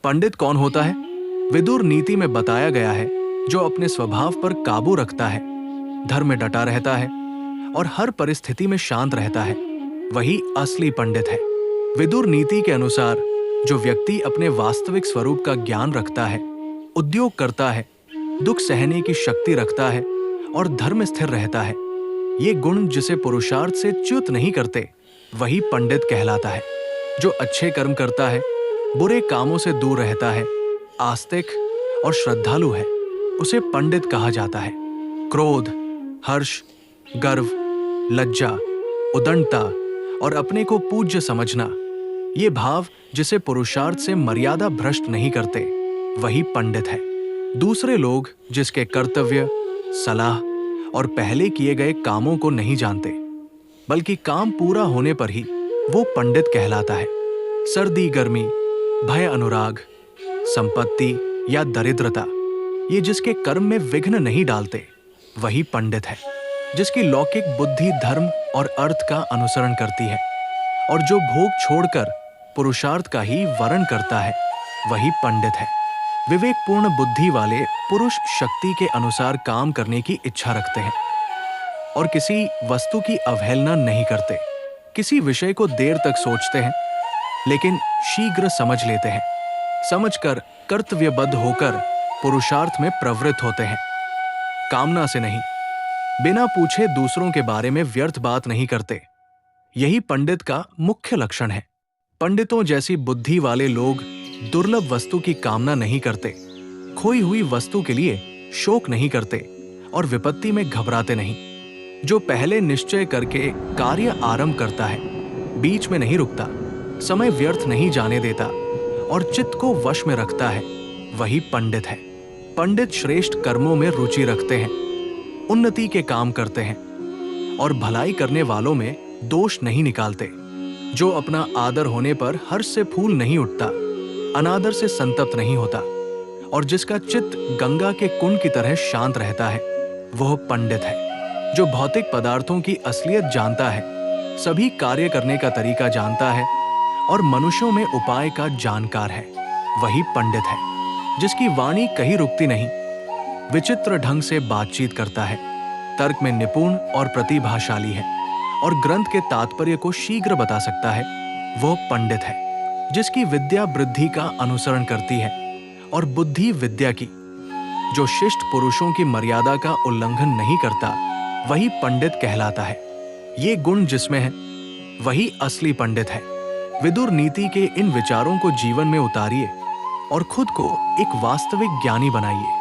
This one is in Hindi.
पंडित कौन होता है? विदुर नीति में बताया गया है, जो अपने स्वभाव पर काबू रखता है, धर्म में डटा रहता है और हर परिस्थिति में शांत रहता है, वही असली पंडित है। विदुर नीति के अनुसार जो व्यक्ति अपने वास्तविक स्वरूप का ज्ञान रखता है, उद्योग करता है, दुख सहने की शक्ति रखता है और धर्म स्थिर रहता है, ये गुण जिसे पुरुषार्थ से च्युत नहीं करते, वही पंडित कहलाता है। जो अच्छे कर्म करता है, बुरे कामों से दूर रहता है, आस्तिक और श्रद्धालु है, उसे पंडित कहा जाता है। क्रोध, हर्ष, गर्व, लज्जा, उदंडता और अपने को पूज्य समझना, ये भाव जिसे पुरुषार्थ से मर्यादा भ्रष्ट नहीं करते, वही पंडित है। दूसरे लोग जिसके कर्तव्य, सलाह और पहले किए गए कामों को नहीं जानते, बल्कि काम पूरा होने पर ही वो पंडित कहलाता है। सर्दी गर्मी, भय अनुराग, संपत्ति या दरिद्रता, ये जिसके कर्म में विघ्न नहीं डालते, वही पंडित है। जिसकी लौकिक बुद्धि धर्म और अर्थ का अनुसरण करती है और जो भोग छोड़कर पुरुषार्थ का ही वरण करता है, वही पंडित है। विवेकपूर्ण बुद्धि वाले पुरुष शक्ति के अनुसार काम करने की इच्छा रखते हैं और किसी वस्तु की अवहेलना नहीं करते। किसी विषय को देर तक सोचते हैं, लेकिन शीघ्र समझ लेते हैं। समझकर कर्तव्यबद्ध होकर पुरुषार्थ में प्रवृत्त होते हैं, कामना से नहीं। बिना पूछे दूसरों के बारे में व्यर्थ बात नहीं करते। यही पंडित का मुख्य लक्षण है। पंडितों जैसी बुद्धि वाले लोग दुर्लभ वस्तु की कामना नहीं करते, खोई हुई वस्तु के लिए शोक नहीं करते और विपत्ति में घबराते नहीं। जो पहले निश्चय करके कार्य आरंभ करता है, बीच में नहीं रुकता, समय व्यर्थ नहीं जाने देता और चित्त को वश में रखता है, वही पंडित है। पंडित श्रेष्ठ कर्मों में रुचि रखते हैं, उन्नति के काम करते हैं और भलाई करने वालों में दोष नहीं निकालते। जो अपना आदर होने पर हर्ष से फूल नहीं उठता, अनादर से संतप्त नहीं होता और जिसका चित्त गंगा के कुंड की तरह शांत रहता है, वह पंडित है। जो भौतिक पदार्थों की असलियत जानता है, सभी कार्य करने का तरीका जानता है और मनुष्यों में उपाय का जानकार है, वही पंडित है। जिसकी वाणी कहीं रुकती नहीं, विचित्र ढंग से बातचीत करता है, तर्क में निपुण और प्रतिभाशाली है और ग्रंथ के तात्पर्य को शीघ्र बता सकता है, वह पंडित है। जिसकी विद्या वृद्धि का अनुसरण करती है और बुद्धि विद्या की, जो शिष्ट पुरुषों की मर्यादा का उल्लंघन नहीं करता, वही पंडित कहलाता है। ये गुण जिसमें है, वही असली पंडित है। विदुर नीति के इन विचारों को जीवन में उतारिए और खुद को एक वास्तविक ज्ञानी बनाइए।